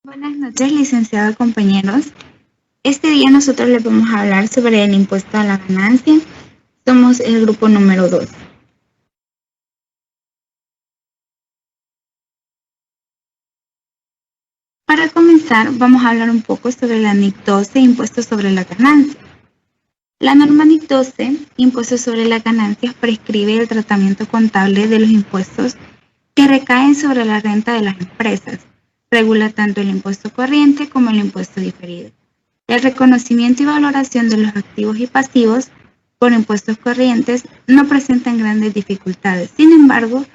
Buenas noches, licenciados compañeros. Este día nosotros les vamos a hablar sobre el impuesto a la ganancia. Somos el grupo número 2. Para comenzar, vamos a hablar un poco sobre la NIC 12, impuesto sobre la ganancia. La norma NIC 12, impuesto sobre la ganancia, prescribe el tratamiento contable de los impuestos que recaen sobre la renta de las empresas. Regula tanto el impuesto corriente como el impuesto diferido. El reconocimiento y valoración de los activos y pasivos por impuestos corrientes no presentan grandes dificultades. Sin embargo,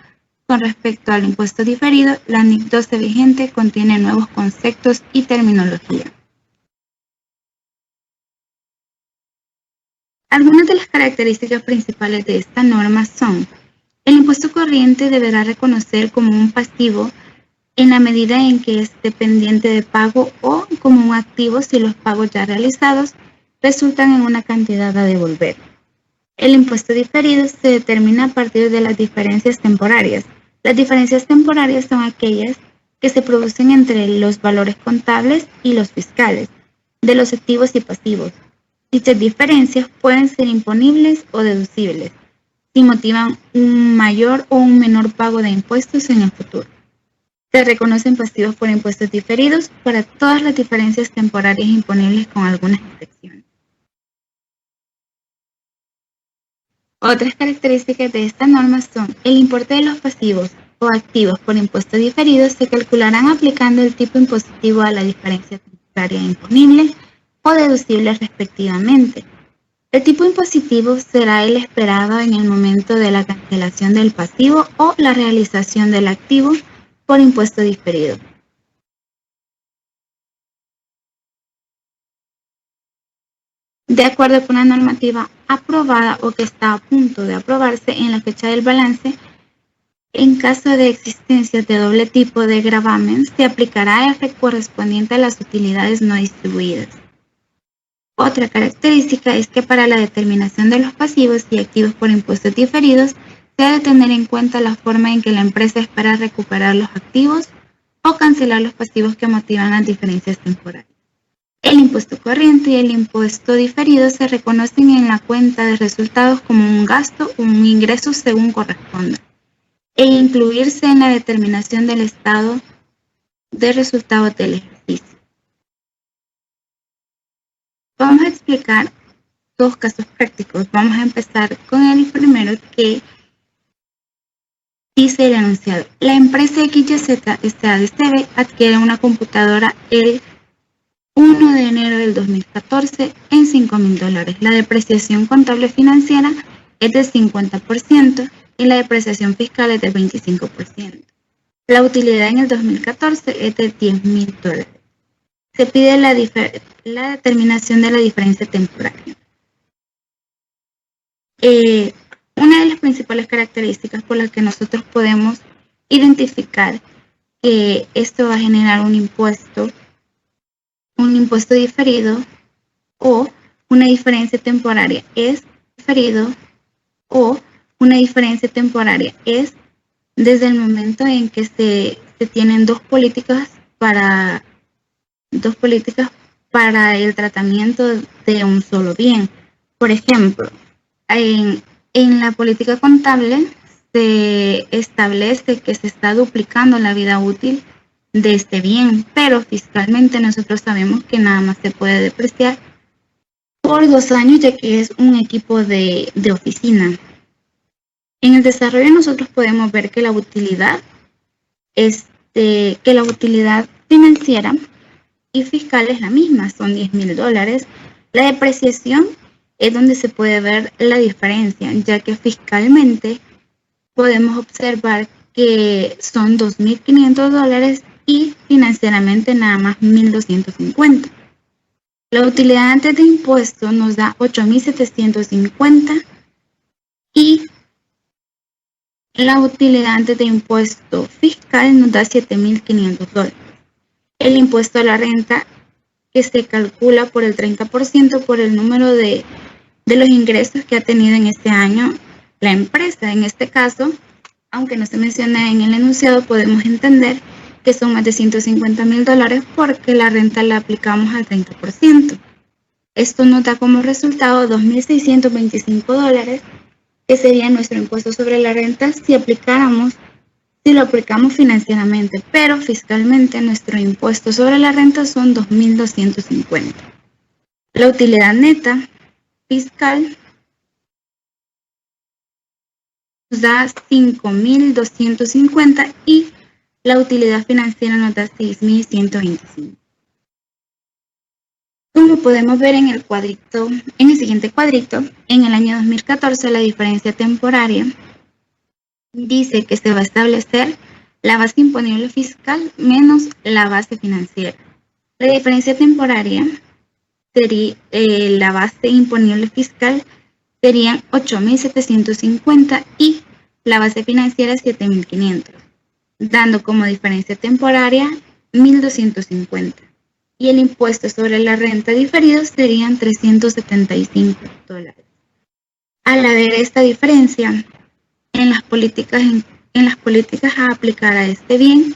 con respecto al impuesto diferido, la NIC 12 vigente contiene nuevos conceptos y terminología. Algunas de las características principales de esta norma son: el impuesto corriente deberá reconocer como un pasivo en la medida en que es dependiente de pago o como un activo si los pagos ya realizados resultan en una cantidad a devolver. El impuesto diferido se determina a partir de las diferencias temporarias. Las diferencias temporarias son aquellas que se producen entre los valores contables y los fiscales de los activos y pasivos. Dichas diferencias pueden ser imponibles o deducibles si motivan un mayor o un menor pago de impuestos en el futuro. Se reconocen pasivos por impuestos diferidos para todas las diferencias temporarias imponibles con algunas excepciones. Otras características de esta norma son: el importe de los pasivos o activos por impuestos diferidos se calcularán aplicando el tipo impositivo a la diferencia temporaria imponible o deducible respectivamente. El tipo impositivo será el esperado en el momento de la cancelación del pasivo o la realización del activo por impuesto diferido. De acuerdo con la normativa aprobada o que está a punto de aprobarse en la fecha del balance, en caso de existencia de doble tipo de gravamen, se aplicará el correspondiente a las utilidades no distribuidas. Otra característica es que para la determinación de los pasivos y activos por impuestos diferidos, se debe tener en cuenta la forma en que la empresa espera recuperar los activos o cancelar los pasivos que motivan las diferencias temporales. El impuesto corriente y el impuesto diferido se reconocen en la cuenta de resultados como un gasto o un ingreso según corresponda, e incluirse en la determinación del estado de resultados del ejercicio. Vamos a explicar dos casos prácticos. Vamos a empezar con el primero, que dice el enunciado: la empresa XYZ SADCB adquiere una computadora el 1 de enero del 2014 en $5,000. La depreciación contable financiera es del 50% y la depreciación fiscal es del 25%. La utilidad en el 2014 es de $10,000. Se pide la determinación de la diferencia temporaria. Una de las principales características por las que nosotros podemos identificar que esto va a generar un impuesto diferido o una diferencia temporaria es desde el momento en que se tienen dos políticas para el tratamiento de un solo bien. Por ejemplo, en la política contable se establece que se está duplicando la vida útil de este bien, pero fiscalmente nosotros sabemos que nada más se puede depreciar por 2 años, ya que es un equipo de oficina. En el desarrollo nosotros podemos ver que la utilidad financiera y fiscal es la misma, son $10,000. La depreciación es donde se puede ver la diferencia, ya que fiscalmente podemos observar que son $2,500 y financieramente nada más $1,250. La utilidad antes de impuesto nos da $8,750 y la utilidad antes de impuesto fiscal nos da $7,500. El impuesto a la renta, que se calcula por el 30% por el número de los ingresos que ha tenido en este año la empresa. En este caso, aunque no se menciona en el enunciado, podemos entender que son más de $150,000 porque la renta la aplicamos al 30%. Esto nos da como resultado $2,625, que sería nuestro impuesto sobre la renta si lo aplicamos financieramente, pero fiscalmente nuestro impuesto sobre la renta son $2,250. La utilidad neta fiscal nos da $5,250 y la utilidad financiera nos da $6,125. Como podemos ver en el siguiente cuadrito, en el año 2014 la diferencia temporaria dice que se va a establecer la base imponible fiscal menos la base financiera. La diferencia temporaria sería la base imponible fiscal serían $8,750 y la base financiera $7,500, dando como diferencia temporaria $1,250. Y el impuesto sobre la renta diferido serían $375. Al haber esta diferencia en las políticas a aplicar a este bien,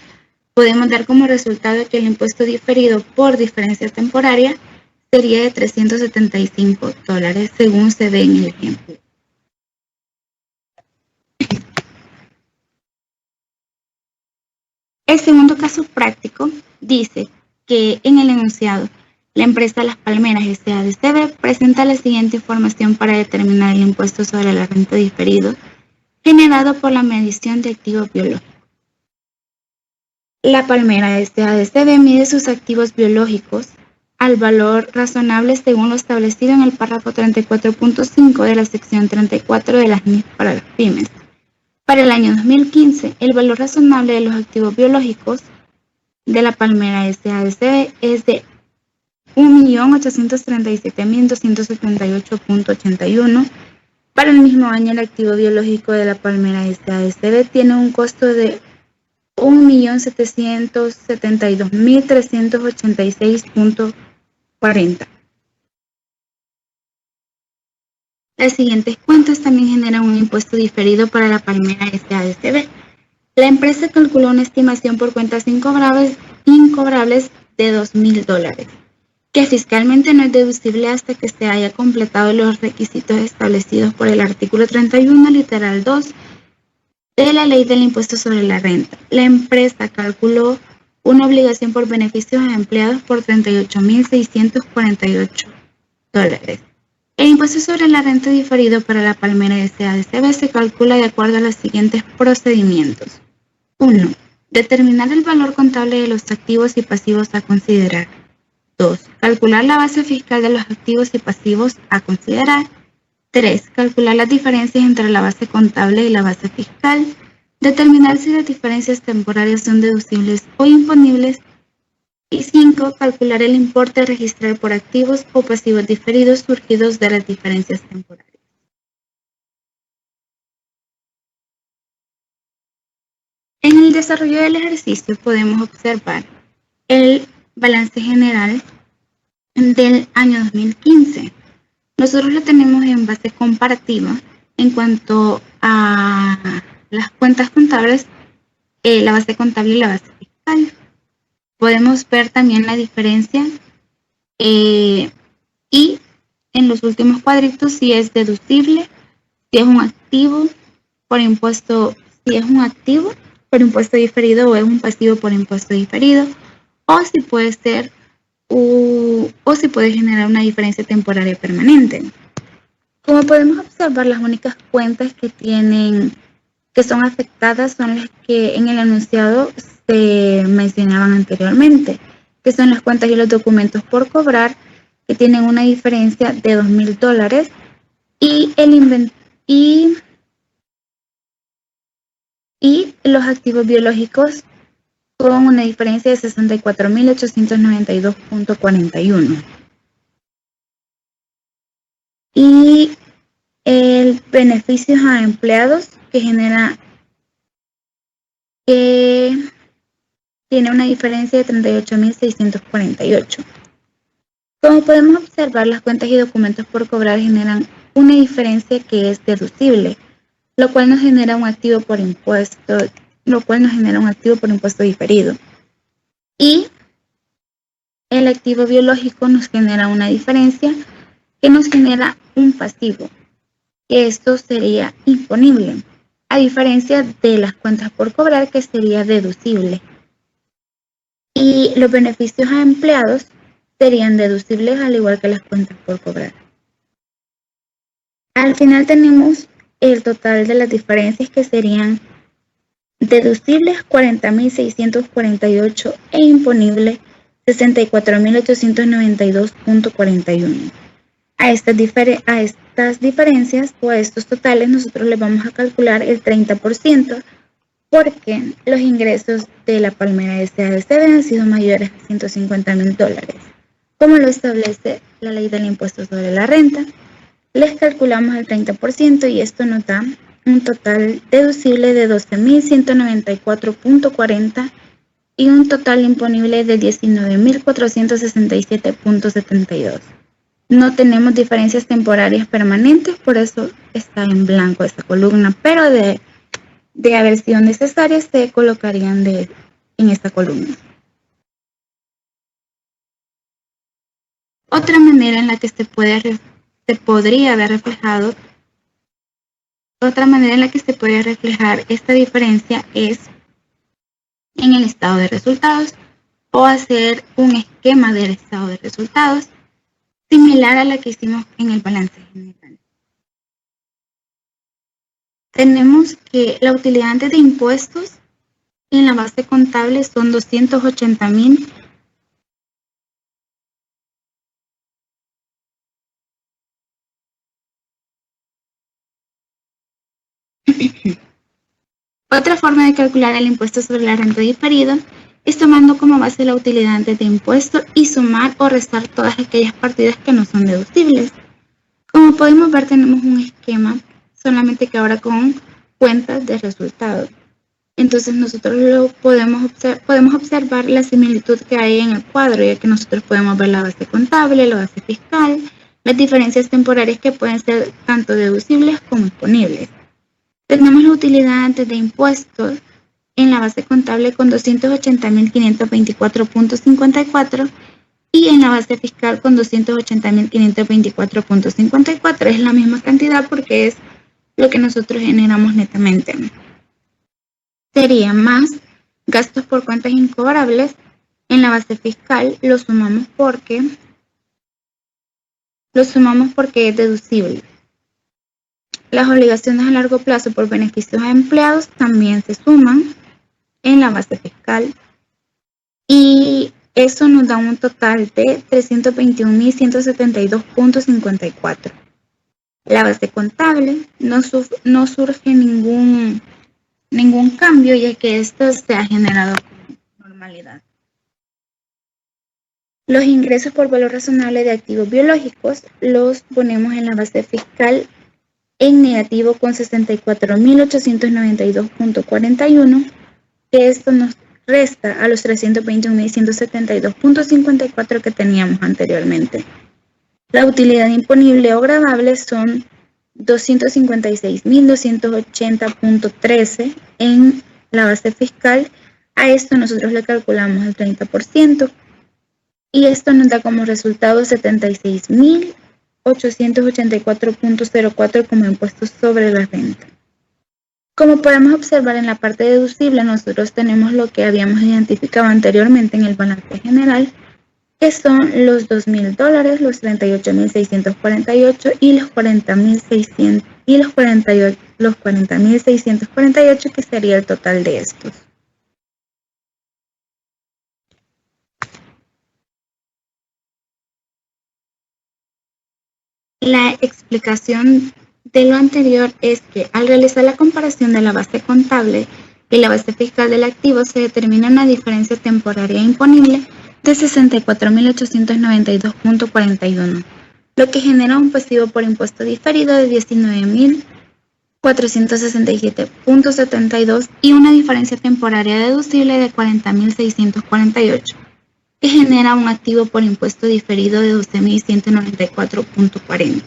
podemos dar como resultado que el impuesto diferido por diferencia temporaria sería de $375, según se ve en el ejemplo. El segundo caso práctico dice que en el enunciado, la empresa Las Palmeras S.A.D.C.V. presenta la siguiente información para determinar el impuesto sobre la renta diferido generado por la medición de activos biológicos. La Palmera S.A.D.C.V. mide sus activos biológicos al valor razonable según lo establecido en el párrafo 34.5 de la sección 34 de las NIF para las pymes. Para el año 2015, el valor razonable de los activos biológicos de la Palmera S.A.D.C.V. es de $1,837,278.81. Para el mismo año, el activo biológico de la Palmera S.A.D.C.V. tiene un costo de $1,772,386.40. Las siguientes cuentas también generan un impuesto diferido para la Palmera S.A.D.C.V. La empresa calculó una estimación por cuentas incobrables de $2,000, que fiscalmente no es deducible hasta que se haya completado los requisitos establecidos por el artículo 31, literal 2, de la Ley del Impuesto sobre la Renta. La empresa calculó una obligación por beneficios a empleados por $38,648. El impuesto sobre la renta diferido para la Palmera S.A.D.C.V. se calcula de acuerdo a los siguientes procedimientos. 1. Determinar el valor contable de los activos y pasivos a considerar. 2. Calcular la base fiscal de los activos y pasivos a considerar. 3. Calcular las diferencias entre la base contable y la base fiscal. Determinar si las diferencias temporarias son deducibles o imponibles. Y 5. Calcular el importe a registrar por activos o pasivos diferidos surgidos de las diferencias temporarias. En el desarrollo del ejercicio podemos observar el balance general del año 2015. Nosotros lo tenemos en base comparativa en cuanto a las cuentas contables, la base contable y la base fiscal. Podemos ver también la diferencia y en los últimos cuadritos si es deducible, si es un activo por impuesto, si es un activo por impuesto diferido o es un pasivo por impuesto diferido, o si puede ser o si puede generar una diferencia temporaria permanente. Como podemos observar, las únicas cuentas que son afectadas son las que en el enunciado se mencionaban anteriormente, que son las cuentas y los documentos por cobrar, que tienen una diferencia de $2,000, y los activos biológicos con una diferencia de $64,892.41. Y el beneficios a empleados que tiene una diferencia de $38,648. Como podemos observar, las cuentas y documentos por cobrar generan una diferencia que es deducible, lo cual nos genera un activo por impuesto diferido. y el activo biológico nos genera una diferencia que nos genera un pasivo, que esto sería imponible, a diferencia de las cuentas por cobrar, que sería deducible. Y los beneficios a empleados serían deducibles al igual que las cuentas por cobrar. Al final tenemos el total de las diferencias, que serían deducibles 40.648 e imponible 64.892.41. A estas diferencias o a estos totales nosotros les vamos a calcular el 30%, porque los ingresos de la Palmera SADCB han sido mayores a $150.000, como lo establece la ley del impuesto sobre la renta. Les calculamos el 30% y esto nos da un total deducible de 12.194.40 y un total imponible de 19.467.72. No tenemos diferencias temporarias permanentes, por eso está en blanco esta columna, pero de haber sido necesarias se colocarían en esta columna. Otra manera en la que se podría haber reflejado, otra manera en la que se puede reflejar esta diferencia es en el estado de resultados, o hacer un esquema del estado de resultados similar a la que hicimos en el balance general. Tenemos que la utilidad antes de impuestos en la base contable son 280.000. Otra forma de calcular el impuesto sobre la renta diferida es tomando como base la utilidad antes de impuesto y sumar o restar todas aquellas partidas que no son deducibles. Como podemos ver, tenemos un esquema, solamente que ahora con cuentas de resultados. Entonces nosotros podemos observar la similitud que hay en el cuadro, ya que nosotros podemos ver la base contable, la base fiscal, las diferencias temporarias que pueden ser tanto deducibles como imponibles. Tenemos la utilidad antes de impuestos en la base contable con 280.524.54 y en la base fiscal con 280.524.54. Es la misma cantidad porque es lo que nosotros generamos netamente. Sería más gastos por cuentas incobrables. En la base fiscal lo sumamos porque es deducible. Las obligaciones a largo plazo por beneficios a empleados también se suman en la base fiscal y eso nos da un total de 321.172.54. La base contable no surge ningún cambio, ya que esto se ha generado con normalidad. Los ingresos por valor razonable de activos biológicos los ponemos en la base fiscal en negativo con 64.892.41, que esto nos resta a los 321.172.54 que teníamos anteriormente. La utilidad imponible o gravable son 256.280.13 en la base fiscal. A esto nosotros le calculamos el 30% y esto nos da como resultado 76.884.04 como impuestos sobre la renta. Como podemos observar en la parte deducible, nosotros tenemos lo que habíamos identificado anteriormente en el balance general, que son los $2.000, los 38.648 y los 40.648, que sería el total de estos. La explicación de lo anterior es que al realizar la comparación de la base contable y la base fiscal del activo se determina una diferencia temporaria imponible de 64.892.41, lo que genera un pasivo por impuesto diferido de 19.467.72 y una diferencia temporaria deducible de 40.648, que genera un activo por impuesto diferido de 12.194.40.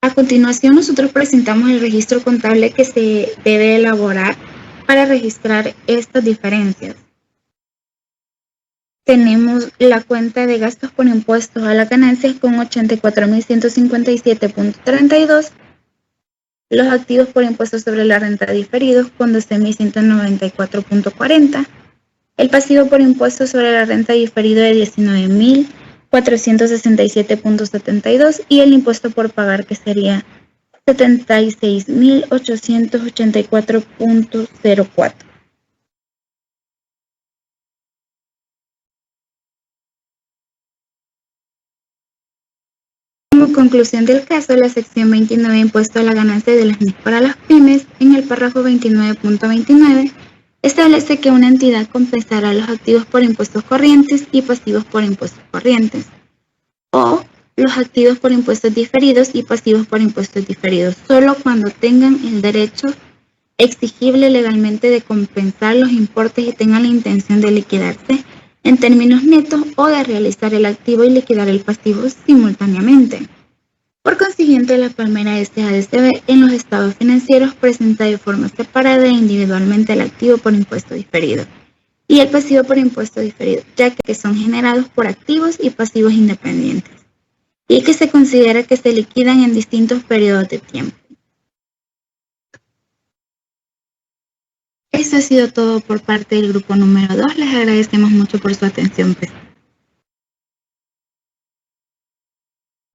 A continuación, nosotros presentamos el registro contable que se debe elaborar para registrar estas diferencias. tenemos la cuenta de gastos por impuestos a las ganancias con 84.157.32, los activos por impuestos sobre la renta diferidos con 12.194.40, el pasivo por impuestos sobre la renta diferido de 19.467.72 y el impuesto por pagar que sería 76.884.04. Como conclusión del caso, la sección 29 impuesto a la ganancia de las MIS para las pymes, en el párrafo 29.29, establece que una entidad compensará los activos por impuestos corrientes y pasivos por impuestos corrientes, o los activos por impuestos diferidos y pasivos por impuestos diferidos, solo cuando tengan el derecho exigible legalmente de compensar los importes y tengan la intención de liquidarse en términos netos o de realizar el activo y liquidar el pasivo simultáneamente. Por consiguiente, la palmera SADCB en los estados financieros presenta de forma separada e individualmente el activo por impuesto diferido y el pasivo por impuesto diferido, ya que son generados por activos y pasivos independientes, y que se considera que se liquidan en distintos periodos de tiempo. Esto ha sido todo por parte del grupo número 2. Les agradecemos mucho por su atención prestada.